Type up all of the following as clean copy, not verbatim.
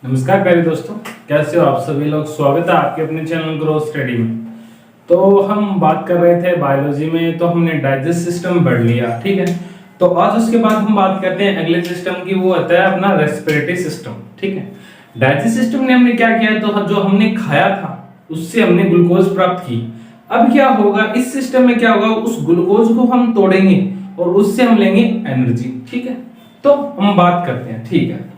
नमस्कार प्यारे दोस्तों, कैसे हो आप सभी लोग। स्वागत है आपके अपने चैनल ग्रो स्टडी में। तो हम बात कर रहे थे बायोलॉजी में, तो हमने डाइजेस्ट सिस्टम पढ़ लिया, ठीक है। तो आज उसके बाद हम बात करते हैं अगले सिस्टम की, वो होता है अपना रेस्पिरेटरी सिस्टम, ठीक है। डाइजेस्ट सिस्टम ने हमने क्या किया, तो जो हमने खाया था उससे हमने ग्लूकोज प्राप्त की। अब क्या होगा इस सिस्टम में, क्या होगा, उस ग्लूकोज को हम तोड़ेंगे और उससे हम लेंगे एनर्जी, ठीक है। तो हम बात करते हैं, ठीक है।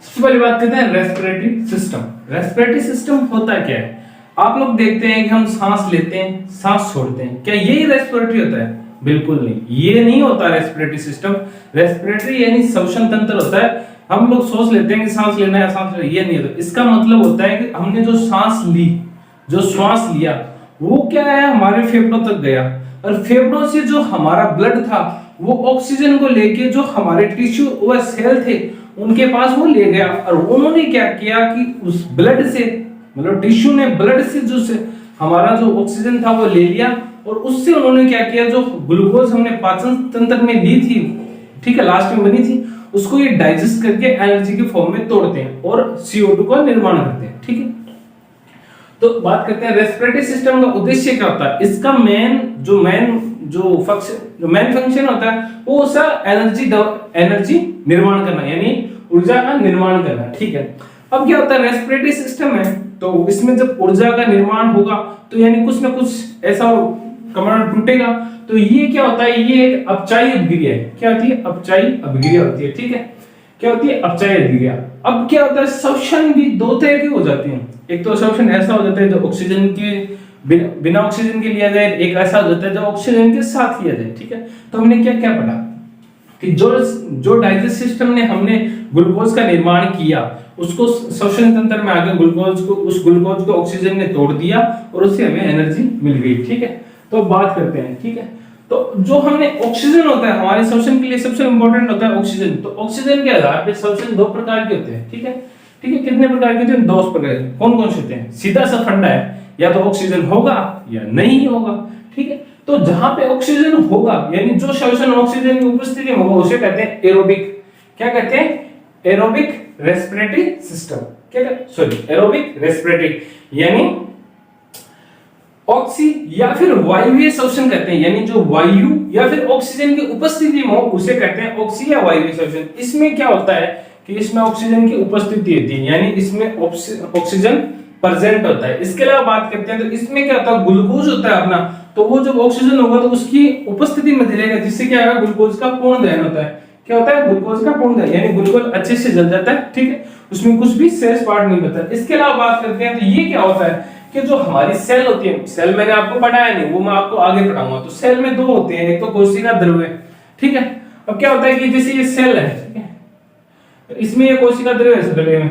सबसे पहले बात करते हैं रेस्पिरेटरी सिस्टम। रेस्पिरेटरी सिस्टम होता क्या है। आप लोग देखते हैं कि हम सांस लेते हैं, सांस छोड़ते हैं, क्या यही रेस्पिरेटरी होता है? बिल्कुल नहीं, ये नहीं होता रेस्पिरेटरी सिस्टम। रेस्पिरेटरी यानी श्वसन तंत्र होता है। हम लोग सोच लेते हैं कि सांस लेना है, सांस लेना, ये नहीं होता। इसका मतलब होता है कि हमने जो सांस ली, जो श्वास लिया, वो क्या है, हमारे फेफड़ों तक गया और फेफड़ों से जो हमारा ब्लड था वो ऑक्सीजन को लेके जो हमारे टिश्यू व सेल थे उनके पास वो ले गया। और उन्होंने क्या किया कि उस ब्लड से, मतलब टिश्यू ने ब्लड से जो से हमारा जो ऑक्सीजन था वो ले लिया और उससे उन्होंने क्या किया, जो ग्लूकोज हमने पाचन तंत्र में ली थी, ठीक है, लास्ट में बनी थी, उसको ये डाइजेस्ट करके एनर्जी के फॉर्म में तोड़ते हैं और CO2 का निर्माण करते हैं, ठीक है। तो बात करते हैं रेस्पिरेटरी सिस्टम का उद्देश्य क्या होता है। इसका मेन फंक्शन होता है वो उसका एनर्जी निर्माण करना, यानी ऊर्जा का निर्माण करना, ठीक है। अब क्या होता है रेस्पिरेटरी सिस्टम है, तो इसमें जब ऊर्जा का निर्माण होगा तो यानी कुछ ना कुछ ऐसा कमांड टूटेगा, तो ये क्या होता है, ये एक अपचायी अभिक्रिया है। क्या होती है? अपचायी अभिक्रिया होती है, ठीक है। क्या होती है? अपचायी अभिक्रिया। अब क्या होता है, श्वसन भी दो तरह की हो जाती है। एक तो श्वसन ऐसा हो जाता है जो ऑक्सीजन की बिना ऑक्सीजन के लिया जाए, एक ऐसा हो जाता है जो ऑक्सीजन के साथ लिया जाए, ठीक है। तो हमने क्या क्या पढ़ा कि जो डाइजेस्ट सिस्टम ने हमने ग्लूकोज का निर्माण किया, उसको श्वसन तंत्र में आगे उस ग्लूकोज को ऑक्सीजन ने तोड़ दिया और उससे हमें एनर्जी मिल गई, ठीक है। तो बात करते हैं, ठीक है। तो जो हमने ऑक्सीजन होता है हमारे श्वसन के लिए सबसे इंपॉर्टेंट होता है ऑक्सीजन। तो ऑक्सीजन के आधार पे श्वसन दो प्रकार के होते हैं, ठीक है। ठीक है, कितने प्रकार के होते हैं? दो प्रकार के। कौन कौन से होते हैं? सीधा सा फंडा है, या तो ऑक्सीजन होगा या नहीं होगा, ठीक है। तो जहां पे ऑक्सीजन होगा यानी जो श्वसन ऑक्सीजन की उपस्थिति में होगा उसे कहते हैं एरोबिक। क्या कहते हैं? Aerobic respiratory system. क्या सॉरी, एरोबिक रेस्पिरेटरी यानी ऑक्सी या फिर वायुवीय श्वसन कहते हैं, यानी जो वायु या फिर ऑक्सीजन की उपस्थिति में हो उसे कहते हैं ऑक्सी या वायुवीय श्वसन। इसमें क्या होता है कि इसमें ऑक्सीजन की उपस्थिति होती है, यानी इसमें ऑक्सीजन प्रेजेंट होता है। इसके अलावा बात करते हैं तो इसमें क्या होता है, ग्लूकोज होता है अपना, तो वो जब ऑक्सीजन होगा तो उसकी उपस्थिति में चलेगा, जिससे क्या होगा, ग्लूकोज का पूर्ण दहन होता है। क्या होता है? ग्लूकोज का पूर्ण दहन, यानी ग्लूकोज अच्छे से जल जाता है, ठीक है, उसमें कुछ भी शेष पार्ट नहीं बचता। इसके अलावा बात करते हैं तो ये क्या होता है कि जो हमारी सेल होती है, सेल मैंने आपको पढ़ाया नहीं, वो मैं आपको आगे पढ़ाऊंगा। तो सेल में दो होते हैं, एक तो कोशिका द्रव्य, ठीक है। अब क्या होता है कि जैसे ये सेल है, ठीक है, इसमें ये कोशिका द्रव्य है गले में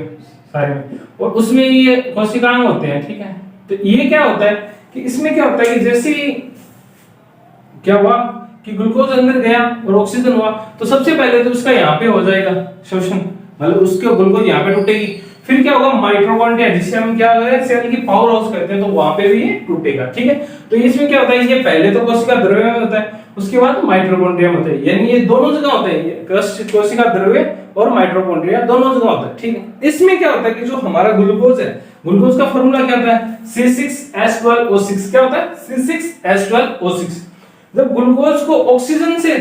सारे में, और उसमें ये कोशिकांग होते हैं, ठीक है। तो ये क्या होता है कि इसमें क्या होता है कि जैसे क्या हुआ कि ग्लूकोज अंदर गया और ऑक्सीजन हुआ, तो सबसे पहले तो उसका यहाँ पे हो जाएगा श्वसन, मतलब उसके ग्लूकोज यहाँ पे टूटेगी। फिर क्या होगा, माइटोकॉन्ड्रिया, जिसे हम क्या है सेल की पावर हाउस कहते हैं, तो वहां पे भी ये टूटेगा, ठीक है। तो इसमें क्या होता है, ये पहले तो कोशिका द्रव्य में होता है, उसके बाद माइटोकॉन्ड्रिया में होता है, यानी ये दोनों जगह होता है, कोशिका द्रव्य और माइटोकॉन्ड्रिया दोनों जगह होता है, ठीक है। इसमें क्या होता है कि जो हमारा ग्लूकोज है, ग्लूकोज का फॉर्मूला क्या होता है, C6H12O6। क्या होता है? C6H12O6। जब ग्लूकोज को ऑक्सीजन से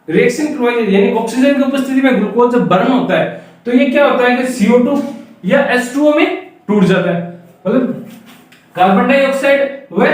रिएक्शन करवाई, यानी ऑक्सीजन की उपस्थिति में ग्लूकोज जब बर्न होता है, तो ये क्या होता है कि CO2 या H2O में टूट जाता है, मतलब कार्बन डाइऑक्साइड वह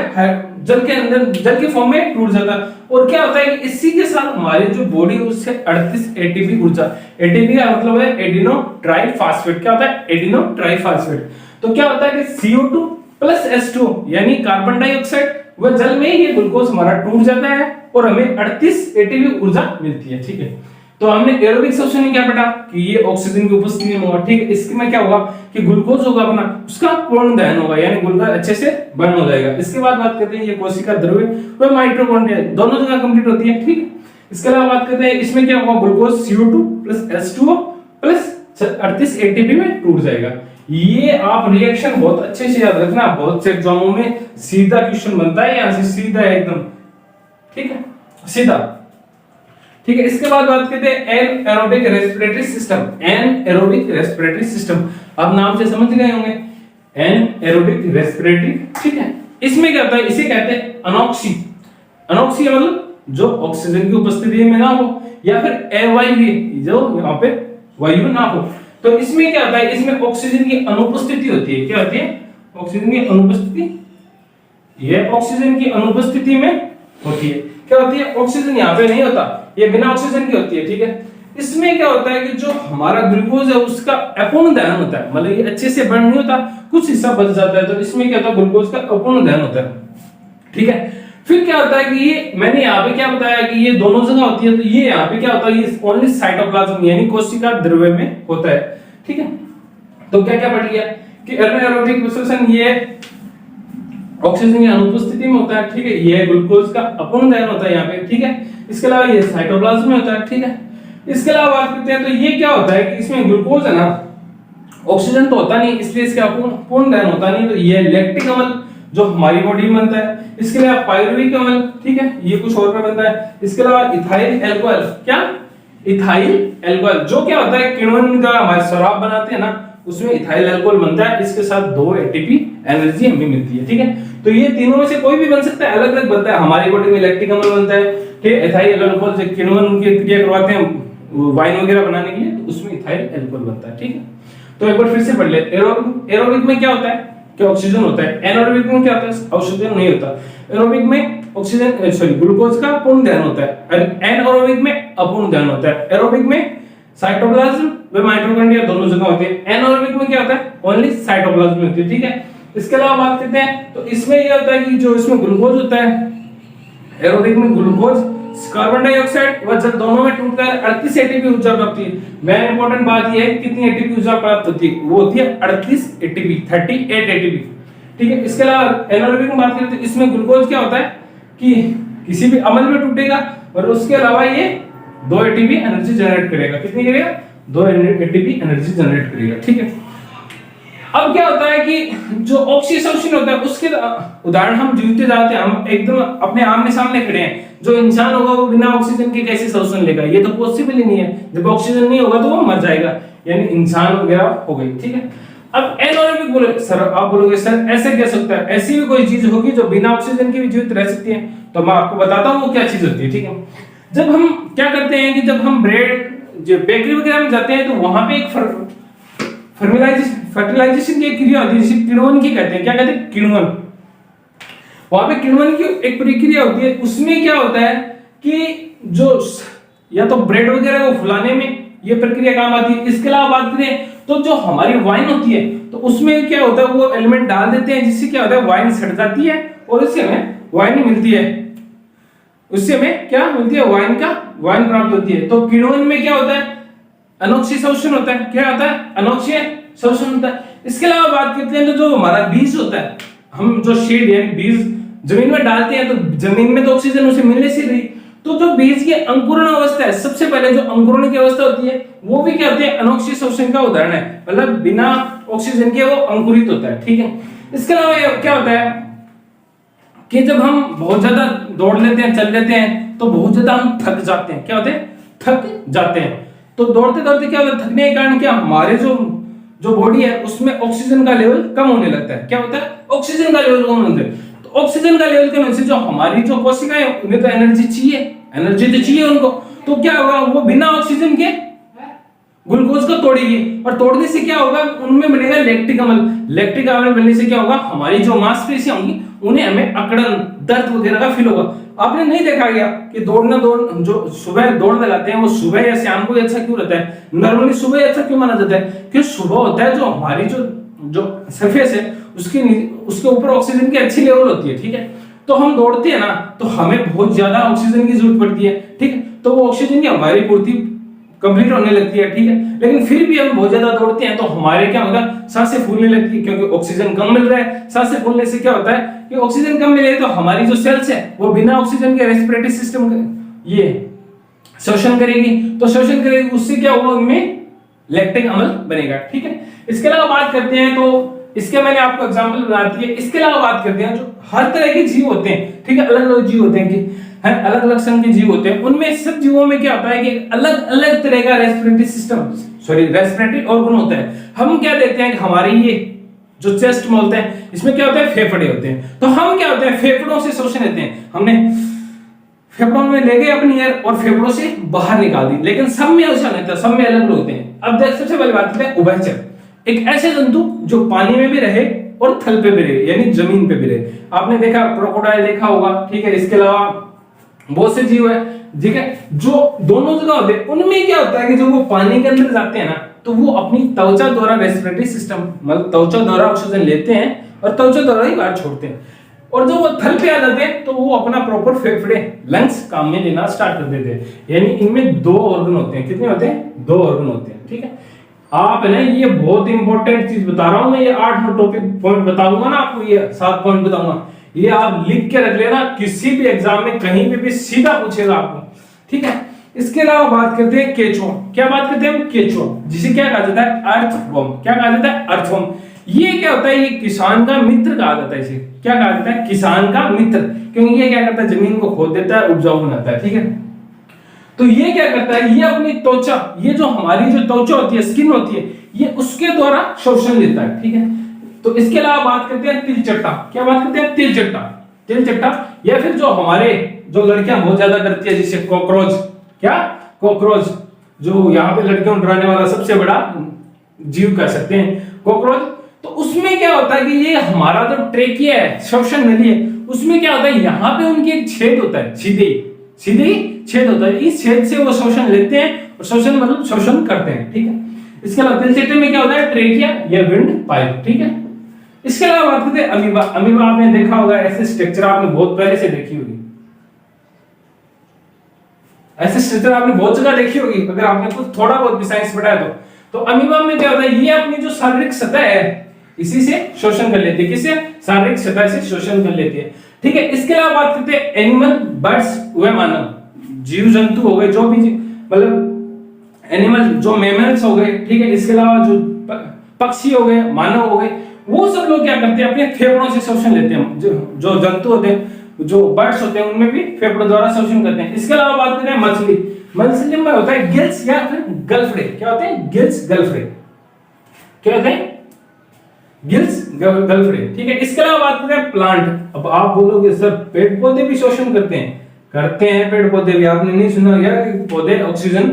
जल के अंदर जल के फॉर्म में टूट जाता है। और क्या होता है कि इसी के साथ हमारी जो बॉडी उससे 38 ATP ऊर्जा, ATP का मतलब है एडिनो ट्राइफॉस्फेट। क्या होता है? Adeno triphosphate. तो क्या होता है कि CO2 प्लस H2O यानी कार्बन डाइऑक्साइड वह जल में ये ग्लूकोज हमारा टूट जाता है और हमें 38 ATP ऊर्जा मिलती है, ठीक है। तो हमने एरोबिक श्वसन में क्या पढ़ा कि ये ऑक्सीजन की उपस्थिति में होगा, ठीक है। इसमें क्या होगा कि ग्लूकोज होगा अपना, उसका पूर्ण दहन होगा, यानी ग्लूकोज अच्छे से बर्न हो जाएगा। इसके बाद बात करते हैं ये कोशिका द्रव्य व माइटोकॉन्ड्रिया दोनों जगह कंप्लीट होती है, ठीक है। इसके अलावा बात करते हैं इसमें क्या होगा, glucose CO2 plus H2O plus 38 ATP में टूट जाएगा। ये आप रिएक्शन बहुत अच्छे से याद रखना, बहुत से एग्जामों में सीधा क्वेश्चन बनता है, यहां से सीधा एकदम, ठीक है, सीधा, ठीक है। इसके बाद बात करते हैं anaerobic respiratory system. Anaerobic respiratory system, आप नाम से समझ गए होंगे, एनारोबिक रेस्पिरेटरी, ठीक है। इसमें क्या होता है, इसे कहते हैं अनॉक्सी। अनॉक्सी मतलब जो ऑक्सीजन की उपस्थिति में ना हो, या फिर अवायवीय, जो यहाँ पे वायु ना हो। तो इसमें क्या होता है, इसमें ऑक्सीजन की अनुपस्थिति होती है। क्या होती है, ऑक्सीजन की अनुपस्थिति, यह ऑक्सीजन की अनुपस्थिति में होती है। क्या होती है, ऑक्सीजन यहाँ पे नहीं होता, ये बिना ऑक्सीजन की होती है, ठीक है। इसमें क्या होता है कि जो हमारा ग्लूकोज है उसका अपूर्ण दहन होता है, मतलब ये अच्छे से बर्न नहीं होता, कुछ हिस्सा बच जाता है। तो इसमें क्या होता है, ग्लूकोज का अपूर्ण दहन होता है, ठीक है। फिर क्या होता है कि ये मैंने यहाँ पे क्या बताया कि ये दोनों जगह होती है, तो ये यहाँ पे क्या होता है, ये ओनली साइटोप्लाज्म यानी कोशिका द्रव्य में होता है, ठीक है। तो क्या क्या पढ़ लिया कि एनारोबिक रिसर्प्शन ये ऑक्सीजन की अनुपस्थिति में होता है, ठीक है। ये ग्लूकोज का अपूर्ण दहन होता है यहाँ पे, ठीक है। इसके अलावा ये साइटोप्लाज्म में होता है, ठीक है। इसके अलावा बात करते हैं तो ये क्या होता है कि इसमें ग्लूकोज है ना, ऑक्सीजन तो होता नहीं, इसलिए इसका अपूर्ण दहन होता नहीं। तो ये लैक्टिक अम्ल जो हमारी बॉडी में बनता है। इसके अलावा पायरुविक अम्ल, ठीक है, ये कुछ और में बनता है। इसके अलावा इथाइल अल्कोहल, क्या इथाइल अल्कोहल, जो क्या होता है किण्वन का हमारे शराब बनाते हैं ना, उसमें इथाइल अल्कोहल बनता है। इसके साथ 2 एटीपी एनर्जी हमें मिलती है, ठीक है। तो ये तीनों में से कोई भी बन सकता है, अलग अलग बनता है। हमारी बॉडी में लैक्टिक अम्ल बनता है, ठीक है। इथाइल अल्कोहल से किण्वन की क्रिया करवाते हैं वाइन वगैरह बनाने के लिए, तो उसमें इथाइल अल्कोहल बनता है, ठीक है। तो एक बार फिर से पढ़ ले, एरोबिक में क्या होता है कि ऑक्सीजन होता है, एनारोबिक में क्या होता है, ऑक्सीजन नहीं होता। एरोबिक में ऑक्सीजन सॉरी ग्लूकोज का पूर्ण दहन होता है, एनारोबिक में अपूर्ण दहन होता है। एरोबिक में साइटोप्लाज्म व माइटोकॉन्ड्रिया दोनों जगह होते हैं। एनारोबिक में क्या होता है, ओनली साइटोप्लाज्म होती है, ठीक है। इसके अलावा बात करते हैं तो इसमें ये होता है कि जो इसमें ग्लूकोज होता है, एरोबिक में ग्लूकोज कार्बन डाइऑक्साइड व जल दोनों में टूटकर 38 एटीपी ऊर्जा प्राप्त होती है। मेन इंपॉर्टेंट बात यह है कितनी एटीपी ऊर्जा प्राप्त होती है, वो होती है 38 एटीपी, 38 एटीपी, ठीक है। इसके अलावा एनारोबिक में बात करें तो इसमें ग्लूकोज क्या होता है कि किसी भी अम्ल में टूटेगा और उसके अलावा ये 2 एटीपी एनर्जी जनरेट करेगा। कितनी करेगा, 2 एटीपी एनर्जी जनरेट करेगा, ठीक है। अब क्या होता है कि जो ऑक्सीजन होता है उसके उदाहरण हम जीवते जाते हैं, हम एकदम अपने आमने सामने खड़े हैं। जो इंसान होगा वो बिना ऑक्सीजन के कैसे श्वसन लेगा, ये तो पॉसिबल ही नहीं है। जब ऑक्सीजन नहीं होगा तो वो मर जाएगा, यानी इंसान वगैरह हो गई, ठीक है। अब एनारोबिक बोले सर, आप बोलोगे सर ऐसे क्या सकता है, ऐसी भी कोई चीज होगी जो बिना ऑक्सीजन के भी जीवित रह सकती है। तो मैं आपको बताता हूँ वो क्या चीज होती है, ठीक है। जब हम क्या करते हैं कि जब हम ब्रेड जो बेकरी वगैरह में जाते हैं तो वहां पे एक फर्टिलाइजेशन की क्रिया होती है, जिसे किण्वन की कहते हैं। क्या कहते हैं, किण्वन। वहां पे किण्वन की एक प्रक्रिया होती है, उसमें क्या होता है कि जो या तो ब्रेड वगैरह को फुलाने में ये प्रक्रिया काम आती है। इसके अलावा बात करें तो जो हमारी वाइन होती है तो उसमें क्या होता है, वो एलिमेंट डाल देते हैं जिससे क्या होता है वाइन सड़ जाती है और इससे हमें वाइन मिलती है, उससे हमें क्या मिलती है, वाइन प्राप्त होती है। तो किण्वन में क्या होता है, अनोक्सीय शोषण होता है। क्या होता है, अनोक्सीय शोषण होता है। इसके अलावा बात करते हैं तो जो हमारा बीज होता है, हम जो सीड यानी बीज जमीन में डालते हैं तो जमीन में तो ऑक्सीजन उसे मिलने से रही, तो जो बीज की अंकुरण अवस्था है, सबसे पहले जो अंकुरण की अवस्था होती है वो भी क्या होती है, अनोक्सीय शोषण का उदाहरण है, मतलब बिना ऑक्सीजन के वो अंकुरित होता है, ठीक है। इसके अलावा क्या होता है कि जब हम बहुत ज्यादा दौड़ लेते हैं, चल लेते हैं, तो बहुत ज्यादा हम थक जाते हैं। क्या होते हैं, थक जाते हैं। तो दौड़ते दौड़ते क्या होता है, थकने के कारण क्या हमारे जो बॉडी है उसमें ऑक्सीजन का लेवल कम होने लगता है। क्या होता है, ऑक्सीजन का लेवल कम होता है। तो ऑक्सीजन का लेवल कम होने से जो हमारी जो कोशिकाएं उन्हें तो एनर्जी तो चाहिए उनको, तो क्या होगा, वो बिना ऑक्सीजन के ग्लूकोज को तोड़ेगी और तोड़ने से क्या होगा, उनमें बनेगा लैक्टिक अम्ल। लैक्टिक अम्ल बनने से क्या होगा, हमारी जो मांसपेशियां होंगी उन्हें हमें अकड़न, दर्द वगैरह का फील होगा। आपने नहीं देखा गया कि दौड़ जो सुबह दौड़ लगाते हैं वो सुबह या शाम को अच्छा क्यों रहता है, नॉर्मली सुबह अच्छा क्यों माना जाता है, कि सुबह होता है जो हमारी जो सरफेस है उसके ऊपर ऑक्सीजन की अच्छी लेवल होती है, ठीक है। तो हम दौड़ते हैं ना तो हमें बहुत ज्यादा ऑक्सीजन की जरूरत पड़ती है, ठीक है। तो वो ऑक्सीजन की हमारी पूर्ति कंप्लीट होने लगती है, ठीक है। लेकिन फिर भी हम बहुत ज्यादा दौड़ते हैं तो हमारे क्या होगा, सांसें फूलने लगती है, क्योंकि ऑक्सीजन कम मिल रहा है। सांसें फूलने से क्या होता है कि ऑक्सीजन कम मिले तो हमारी जो सेल्स है वो बिना ऑक्सीजन के रेस्पिरेटरी सिस्टम ये शोषण करेगी, तो शोषण करेगी, उससे क्या होगा, उनमें लैक्टिक अम्ल बनेगा, ठीक है। इसके अलावा बात करते हैं तो इसके मैंने आपको एग्जांपल बना दिए। इसके अलावा बात करते हैं जो हर तरह के जीव होते हैं, ठीक है, अलग अलग जीव होते हैं कि है, अलग अलग संघ के जीव होते हैं, उनमें सब जीवों में क्या होता है कि अलग अलग तरह का respiratory system, sorry respiratory organ होता है। हम क्या देखते हैं कि हमारी ये जो चेस्ट में होते हैं, इसमें क्या होता है, फेफड़े होते हैं। तो हम क्या होते हैं, फेफड़ों से श्वसन लेते हैं, हमने फेफड़ों में ले गए अपनी एयर और फेफड़ों से बाहर निकाल दी, लेकिन सब में ऐसा नहीं था, सब में अलग होते हैं। अब देख सबसे पहले बात करते हैं उभयचर, एक ऐसे जंतु जो पानी में भी रहे और थल पे भी रहे, यानी जमीन पे भी रहे। आपने देखा क्रोकोडाइल देखा होगा, ठीक है, इसके अलावा बहुत से जीव है, ठीक है, जो दोनों जगह होते हैं। उनमें क्या होता है कि जब वो पानी के अंदर जाते हैं ना, तो वो अपनी त्वचा द्वारा रेस्पिरेटरी सिस्टम, मतलब त्वचा द्वारा ऑक्सीजन लेते हैं और त्वचा द्वारा ही बाहर छोड़ते हैं। और जब वो थल पे आ जाते हैं तो वो अपना प्रॉपर फेफड़े, लंग्स काम में लेना स्टार्ट कर देते हैं। यानी इनमें 2 ऑर्गन होते हैं। कितने होते हैं? 2 ऑर्गन होते हैं, ठीक है। आप है ना, ये बहुत इंपॉर्टेंट चीज बता रहा हूं मैं, ये 8 टॉपिक पॉइंट बताऊंगा ना आपको, ये 7 पॉइंट बताऊंगा, ये आप लिख के रख लेना, किसी भी एग्जाम में कहीं पे भी सीधा पूछेगा आपको, ठीक है। इसके अलावा बात करते हैं केचुआ। क्या बात करते हैं हम? केचुआ, जिसे क्या कहा जाता है? अर्थवर्म। क्या कहा जाता है? अर्थवर्म। ये क्या होता है? ये किसान का मित्र कहा जाता है। इसे क्या कहा जाता है? किसान का मित्र, क्योंकि ये क्या करता है? जमीन को खोद देता है, उपजाऊ बनाता है, ठीक है। तो ये क्या करता है? ये अपनी त्वचा, ये जो हमारी जो त्वचा होती है, स्किन होती है, ये उसके द्वारा शोषण लेता है, ठीक है। तो इसके अलावा बात करते हैं तिलचट्टा। क्या बात करते हैं? तिलचट्टा। तिलचट्टा या फिर जो हमारे जो लड़कियां बहुत ज्यादा डरती है, जिसे कॉकरोच, क्या कॉकरोच, जो यहाँ पे लड़कियों को डराने वाला सबसे बड़ा जीव कह सकते हैं कॉकरोच। तो उसमें क्या होता है कि ये हमारा जो ट्रेकिया है, श्वसन नली है, उसमें क्या होता है, यहाँ पे उनकी एक छेद होता है, सीधे ही छेद होता है। इस छेद से वो श्वसन लेते हैं, और श्वसन मतलब श्वसन करते हैं, ठीक है। इसके अलावा तिलचट्टे में क्या होता है? ट्रेकिया या विंड पाइप, ठीक है। इसके अलावा बात करते हैं अमीबा। अमीबा आपने देखा होगा, ऐसे स्ट्रक्चर आपने बहुत पहले से देखी होगी, ऐसे स्ट्रक्चर आपने बहुत जगह देखी होगी, अगर आपने कुछ थोड़ा बहुत भी साइंस पढ़ा है तो अमीबा में क्या होता है? ये अपनी जो शारीरिक सतह है, इसी से शोषण कर लेती है। किससे? शारीरिक सतह से शोषण कर लेती है, ठीक है। इसके अलावा बात करते हैं एनिमल, बर्ड्स व मानव, जीव जंतु हो गए, जो भी मतलब एनिमल, जो मैमल्स हो गए, ठीक है। इसके अलावा जो पक्षी हो गए, मानव हो गए, वो सब लोग क्या करते हैं? अपने फेफड़ों से शोषण लेते हैं। जो जंतु होते हैं, जो बर्ड्स होते हैं, उनमें भी फेफड़ों द्वारा शोषण करते हैं। इसके अलावा बात करते हैं मछली। मछली में होता है गिल्स या फिर गलफड़े। क्या होते हैं? गिल्स, गलफड़े। क्या होते हैं? गिल्स, गलफड़े, ठीक है। इसके अलावा बात करते हैं प्लांट। अब आप बोलोगे सर पेड़ पौधे भी शोषण करते हैं पेड़ पौधे भी। आपने नहीं सुना यार कि पौधे ऑक्सीजन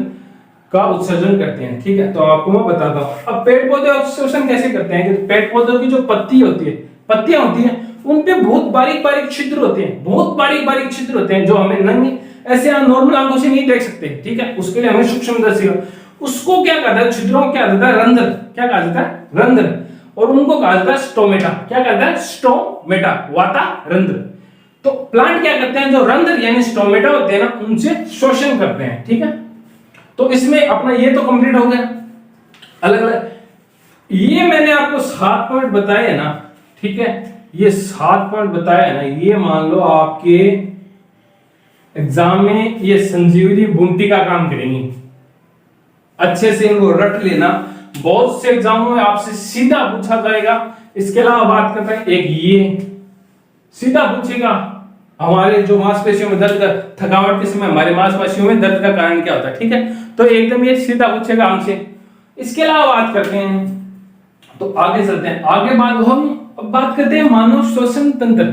का उत्सर्जन करते हैं, ठीक है। तो आपको मैं बताता हूं। अब पेड़ पौधे शोषण कैसे करते हैं कि पेड़ पौधों की जो पत्तियां होती है, उन पे बहुत बारीक बारीक छिद्र होते हैं, बहुत बारीक बारीक छिद्र होते हैं, जो हमें नंगे ऐसे नॉर्मल आंखों से नहीं देख सकते, ठीक है। उसके लिए हमें सूक्ष्मदर्शी, उसको क्या कहता है? छिद्रों को क्या कहता है? रंध्र। क्या कहा जाता है? रंध्र। और उनको कहा जाता है स्टोमेटा। क्या कहता है? स्टोमेटा, वाता रंध्र। तो प्लांट क्या करते हैं? जो रंध्र यानी स्टोमेटा होते हैं ना, उनसे शोषण करते हैं, ठीक है। तो इसमें अपना ये तो कंप्लीट हो गया, अलग अलग। ये मैंने आपको 7 पॉइंट बताए है ना, ठीक है। ये 7 पॉइंट बताया है ना, ये मान लो आपके एग्जाम में ये संजीवनी बूटी का काम करेंगे। अच्छे से इनको रट लेना, बहुत से एग्जामों में आपसे सीधा पूछा जाएगा। इसके अलावा बात करते हैं एक ये सीधा पूछेगा, हमारे जो मांसपेशियों में दर्द का, थकावट के समय हमारे मांसपेशियों में दर्द का कारण क्या होता है, ठीक है। तो एकदम ये सीधा पूछेगा हमसे। इसके अलावा बात करते हैं, तो आगे चलते हैं, आगे बात करते हैं मानव श्वसन तंत्र।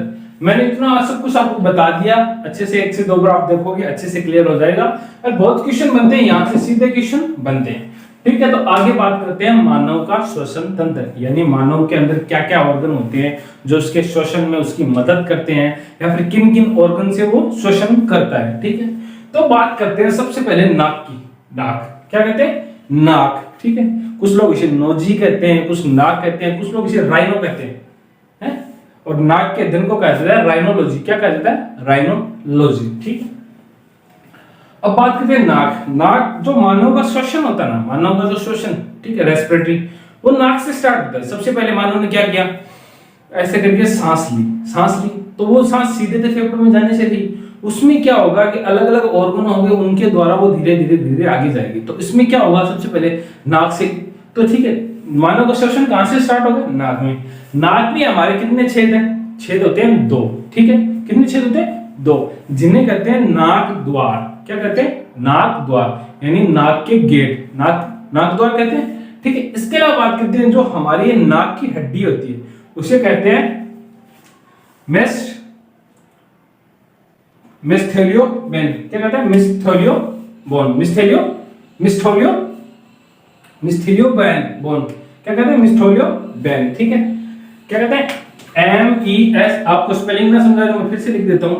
मैंने इतना सब कुछ आपको बता दिया, अच्छे से 1 से 2 बार आप देखोगे, अच्छे से क्लियर हो जाएगा। और बहुत क्वेश्चन बनते हैं, यहाँ से सीधे क्वेश्चन बनते हैं, ठीक है। तो आगे बात करते हैं मानव का श्वसन तंत्र, यानी मानव के अंदर क्या क्या ऑर्गन होते हैं जो उसके श्वसन में उसकी मदद करते हैं, या फिर किन किन ऑर्गन से वो श्वसन करता है, ठीक है। तो बात करते हैं सबसे पहले नाक की। नाक क्या कहते हैं? नाक, ठीक है। कुछ लोग इसे नोजी कहते हैं, कुछ नाक कहते हैं, कुछ लोग इसे राइनो कहते हैं, और नाक के अध्ययन को कहा जाता है राइनोलॉजी। क्या कहा जाता है? राइनोलॉजी, ठीक है। अब बात करते हैं नाक। नाक जो मानव का श्वसन होता है ना, मानव का जो श्वसन, ठीक है, रेस्पिरेटरी, वो नाक से स्टार्ट होता है। सबसे पहले मानव ने क्या किया? ऐसे करके सांस ली, तो वो सांस सीधे फेफड़ों में जाने से ली। उसमें क्या होगा कि अलग अलग ऑर्गन होंगे, उनके द्वारा वो धीरे धीरे आगे जाएगी। तो इसमें क्या होगा? सबसे पहले नाक से, तो ठीक है, मानव का श्वसन कहां से स्टार्ट होगा? नाक में। नाक में हमारे कितने छेद हैं? छेद होते हैं 2, ठीक है। कितने छेद होते हैं? दो, जिन्हें कहते हैं नाक द्वार। क्या कहते हैं? नाक द्वार, यानी नाक के गेट, नाक द्वार कहते हैं। ठीक है, इसके अलावा बात करते हैं जो हमारी ये नाक की हड्डी होती है उसे कहते हैं मिस्थेलियोबोन। क्या कहते हैं? मिस्थेलियोबोन, मिस्थेलियोबोन। क्या कहते हैं? मिस्थेलियोबोन। ठीक है, क्या कहते हैं? MES, आपको स्पेलिंग ना समझा तो मैं फिर से लिख देता हूं,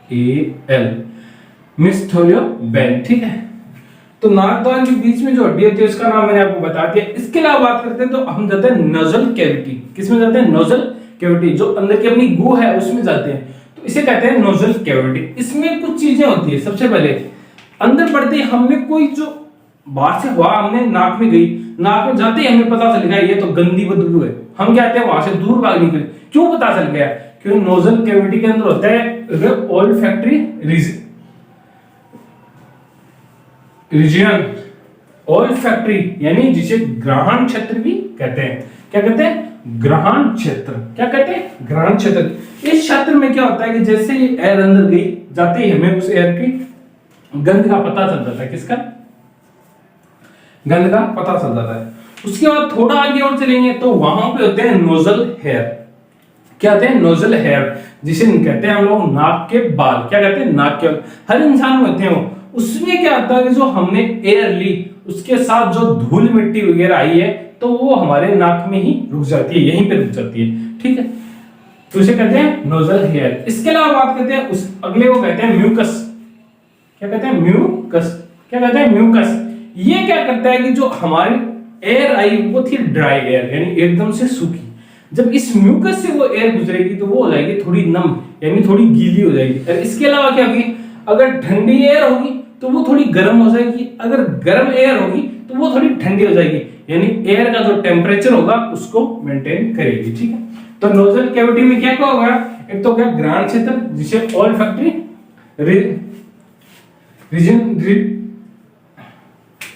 MESTHEOIAL, मिस्थेलियोबोन। ठीक है, तो नाक द्वार के बीच में जो हड्डी होती है उसका नाम मैंने आपको बता दिया। इसके अलावा बात करते हैं तो हम जाते हैं नोजल कैविटी। किसमें जाते हैं? नोजल कैविटी, जो अंदर की अपनी गू है उसमें जाते हैं, तो इसे कहते हैं नोजल कैविटी। इसमें कुछ चीजें होती है। सबसे पहले अंदर बढ़ते ही हमने कोई जो बाहर से हवा हमने नाक में गई, नाक में जाते ही हमें पता चल गया ये तो गंदी बदबू है, हम क्या कहते हैं वहां से दूर भागने के लिए। क्यों पता चल गया? क्योंकि नोजल कैविटी के अंदर होता है ओल्फैक्टरी रीजन, ओल्फैक्टरी यानी जिसे ग्रहण क्षेत्र भी कहते हैं। क्या कहते हैं? ग्रहण क्षेत्र। क्या कहते हैं? ग्रहण क्षेत्र। इस क्षेत्र में क्या होता है कि जैसे ही एयर अंदर गई, जाते ही हमें उस एयर की गंध का पता चल जाता है। किसका? गंध का पता चल जाता है। उसके बाद थोड़ा आगे और चलेंगे तो वहां पे होते हैं नोजल हेयर। क्या होते हैं? नोजल हेयर, जिसे कहते हैं हम लोग नाक के बाल। क्या कहते हैं? नाक के बाल। हर इंसान में होते हैं वो। उसमें क्या होता है कि जो हमने एयर ली उसके साथ जो धूल मिट्टी वगैरह आई है तो वो हमारे नाक में ही रुक जाती है, यहीं पे रुक जाती है। ठीक है, तो इसे कहते हैं नोजल हेयर। इसके अलावा बात करते हैं उस अगले को कहते हैं म्यूकस। क्या कहते हैं? म्यूकस। क्या कहते हैं? म्यूकस। ये क्या करता है कि जो हमारी एयर आई वो थी ड्राई एयर, यानी एकदम से सूखी। जब इस म्यूकस से वो एयर गुजरेगी तो वो हो जाएगी थोड़ी नम, यानी थोड़ी गीली हो जाएगी। और इसके अलावा क्या होगी? अगर ठंडी एयर होगी तो वो थोड़ी गर्म हो जाएगी, अगर गर्म एयर होगी तो वो थोड़ी ठंडी हो जाएगी, यानी एयर का जो टेम्परेचर होगा उसको मेंटेन करेगी। ठीक है, तो नोजल कैविटी में क्या होगा? एक तो क्या ग्रहण क्षेत्र जिसे ओल्फैक्टरी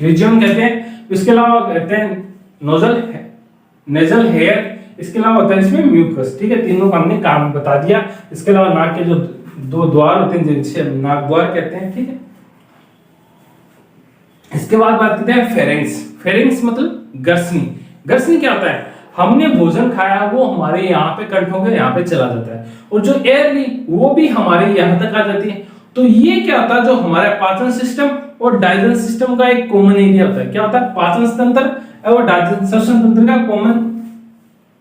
रीजन कहते हैं। इसके अलावा कहते हैं नेजल हेयर। इसके अलावा होता है इसमें म्यूकस। ठीक है, तीनों का हमने काम बता दिया। इसके अलावा नाक के जो दो द्वार होते हैं जिनसे नाक द्वार कहते हैं। ठीक है, इसके बाद बात करते हैं फेरिंग्स। फेरिंग्स मतलब गर्सनी। गर्सनी क्या होता है? हमने भोजन खाया वो हमारे यहाँ पे कंठ होकर यहाँ पे चला जाता है, और जो एयर ली वो भी हमारे यहाँ तक आ जाती है। तो ये क्या होता है? जो हमारा पाचन सिस्टम और डाइजेशन सिस्टम का एक कॉमन एरिया होता है। क्या होता है? पाचन तंत्र और डाइजेशन तंत्र का कॉमन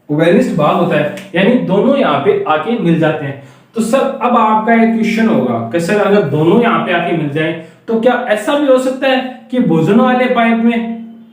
वेनिस्ट भाग होता है, यानी दोनों यहाँ पे आके मिल जाते हैं। तो सर अब आपका एक क्वेश्चन होगा कि सर अगर दोनों यहाँ पे आके मिल जाए तो क्या ऐसा भी हो सकता है कि भोजन वाले पाइप में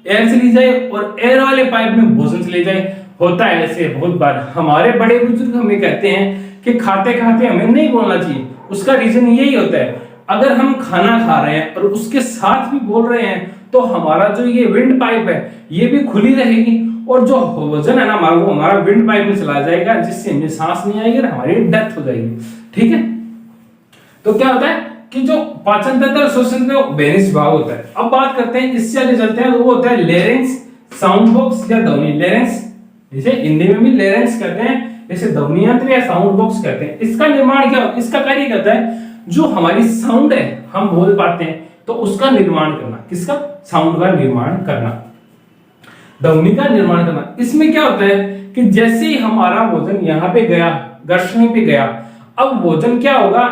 एयर चली जाए और एयर वाले पाइप में भोजन चले जाए? होता है ऐसे बहुत बार। हमारे बड़े बुजुर्ग हमें कहते हैं कि खाते खाते हमें नहीं बोलना चाहिए। उसका रीजन यही होता है, अगर हम खाना खा रहे हैं और उसके साथ भी बोल रहे हैं तो हमारा जो ये विंड पाइप है ये भी खुली रहेगी, और जो भोजन है ना वो हमारा विंड पाइप में चला जाएगा, जिससे हमें सांस नहीं आएगी और हमारी डेथ हो जाएगी। ठीक है, तो क्या होता है कि जो पाचन तंत्र और श्वसन तंत्र वेनिस भाग होता है। अब बात करते हैं, इससे आगे चलते हैं, वो होता है लेरिंक्स, साउंड बॉक्स या ध्वनि। लेरिंक्स जिसे हिंदी में भी लेरिंक्स कहते हैं, जैसे ध्वनि यंत्र या साउंड बॉक्स कहते हैं। इसका निर्माण क्या, इसका कार्य करता है जो हमारी साउंड है हम बोल पाते हैं तो उसका निर्माण करना। किसका? साउंड का निर्माण करना, ध्वनि का निर्माण करना। इसमें क्या होता है कि जैसे ही हमारा भोजन यहाँ पे गया, गर्शनी पे गया, अब भोजन क्या होगा,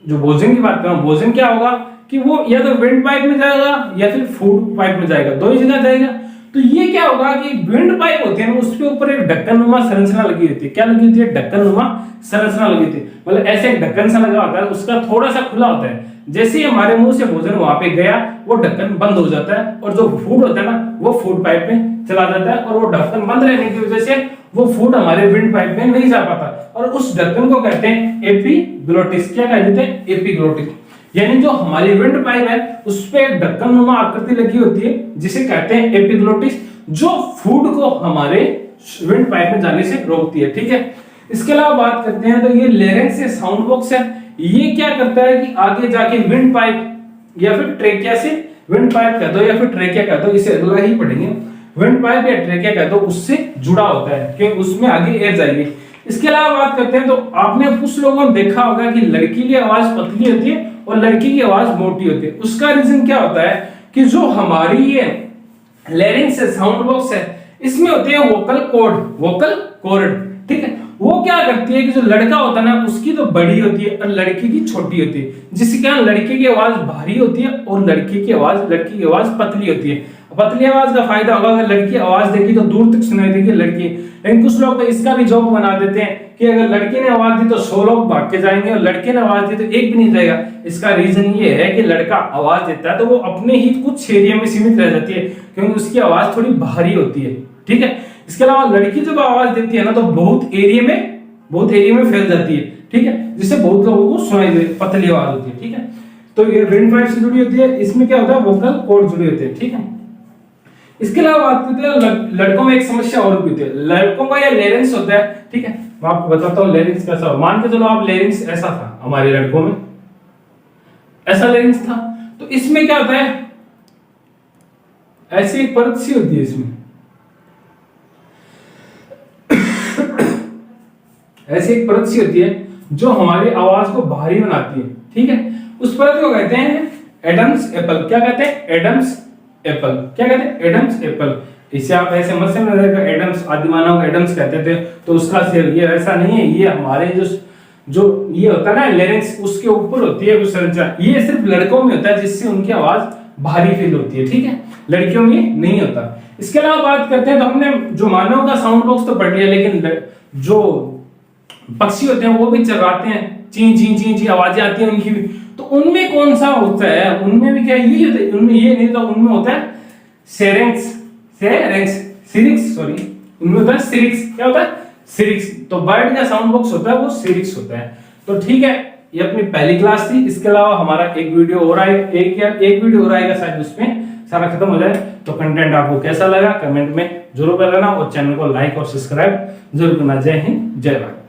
जो भोजन की बात कर रहा हूं, भोजन क्या होगा कि वो या तो विंड पाइप में जाएगा या फिर फूड पाइप में जाएगा, दो ही जगह जाएगा। तो ये क्या होगा कि विंड पाइप होते हैं उसके ऊपर एक ढक्कन नुमा संरचना लगी होती है। क्या लगी होती है? ढक्कन नुमा संरचना लगी होती है, मतलब ऐसे एक ढक्कन सा लगा होता है, उसका थोड़ा सा खुला होता है। जैसे ही हमारे मुंह से भोजन वहां पे गया वो ढक्कन बंद हो जाता है, और जो फूड होता है ना वो फूड पाइप में चला जाता है, और वो ढक्कन बंद रहने की वजह से वो फूड हमारे विंड पाइप में नहीं जा पाता, और उस ढक्कन को कहते हैं एपिग्लोटिस। क्या कहते हैं? एपिग्लोटिस। यानी जो हमारी विंड पाइप है उस पे एक ढक्कन नुमा आकृति लगी होती है जिसे कहते हैं एपिग्लोटिस, जो फूड को हमारे विंड पाइप में जाने से रोकती है। ठीक है, इसके अलावा बात करते हैं तो ये लेरिंक्स से साउंड बॉक्स है, ये क्या करता है कि आगे जाके विंड पाइप या फिर ट्रेकिया से, विंड पाइप कह दो या फिर ट्रेकिया कह दो, इसे अगला ही पढ़ेंगे। विंड पाइप या ट्रेकिया कहते हो उससे जुड़ा होता है, क्योंकि उसमें आगे एयर जाएगी। इसके अलावा बात करते हैं तो आपने कुछ लोगों ने देखा होगा कि लड़की की आवाज पतली होती है और लड़की की आवाज मोटी होती है। उसका रीजन क्या होता है कि जो हमारी ये लैरिंक्स है, साउंड बॉक्स है, इसमें होते हैं वोकल कॉर्ड, ठीक है। वो क्या करती है कि जो लड़का होता है ना उसकी तो बड़ी होती है और लड़की की छोटी होती है, जिससे क्या लड़के की आवाज भारी होती है और लड़की की आवाज पतली होती है। पतली आवाज का फायदा होगा अगर लड़की आवाज देगी तो दूर तक सुनाई देगी लड़की। लेकिन कुछ लोग तो इसका भी जोक बना देते हैं कि अगर लड़की ने आवाज दी तो 100 लोग भाग के जाएंगे और लड़के ने आवाज दी तो एक भी नहीं जाएगा। इसका रीजन ये है कि लड़का आवाज देता है तो वो अपने ही कुछ एरिया में सीमित रह जाती है, क्योंकि उसकी आवाज थोड़ी भारी होती है, ठीक है। इसके अलावा लड़की जब आवाज देती है ना तो बहुत एरिया में फैल जाती है, ठीक है, जिससे बहुत लोगों को सुनाई दे, पतली आवाज होती है, ठीक है। तो ये विंड पाइप से जुड़ी होती है, इसमें क्या होता है वोकल कॉर्ड जुड़े होते हैं, ठीक है। इसके अलावा बात करते हैं लड़कों में एक समस्या और भी होती है, लड़कों का ये लेरिंक्स होता है, ठीक है। मैं आपको बताता हूँ लेरिंक्स कैसा हो। मान के चलो आप लेरिंक्स ऐसा था, हमारे लड़कों में ऐसा लेरिंक्स था, तो इसमें क्या होता है ऐसी एक परत सी होती है इसमें ऐसी एक परत सी होती है जो हमारी आवाज को भारी बनाती है, ठीक है। उस परत को कहते हैं एडम्स एप्पल। क्या कहते हैं? Adam's apple. क्या कहते हैं? Adam's apple. इसे आप ऐसे मत समझिएगा एडम्स आदिमानव एडम्स कहते थे तो उसका सिर, ये ऐसा नहीं है। ये हमारे जो ये होता है ना लेरिंक्स, उसके ऊपर होती है कुछ संरचना। ये सिर्फ लड़कों में होता है जिससे उनकी आवाज भारी फील होती है, ठीक है, लड़कियों में नहीं होता। इसके अलावा बात करते हैं तो हमने जो मानव का साउंड बॉक्स तो पढ़ लिया, लेकिन जो पक्षी होते हैं वो भी चर्राते हैं, ची ची ची ची आवाजें आती हैं उनकी भी। तो उनमें कौन सा होता है? उनमें भी क्या ये होता है? उनमें ये नहीं, तो उनमें होता है उनमें होता है सिरिक्स। क्या होता है? सिरिक्स। तो बर्ड का साउंड बॉक्स होता है वो सिरिक्स होता है। तो ठीक है, ये अपनी पहली क्लास थी। इसके अलावा हमारा एक वीडियो और आएगा, एक वीडियो और आएगा शायद, उसमें सारा खत्म हो जाए। तो कंटेंट आपको कैसा लगा कमेंट में जरूर कर लेना और चैनल को लाइक और सब्सक्राइब जरूर करना। जय हिंद, जय भारत।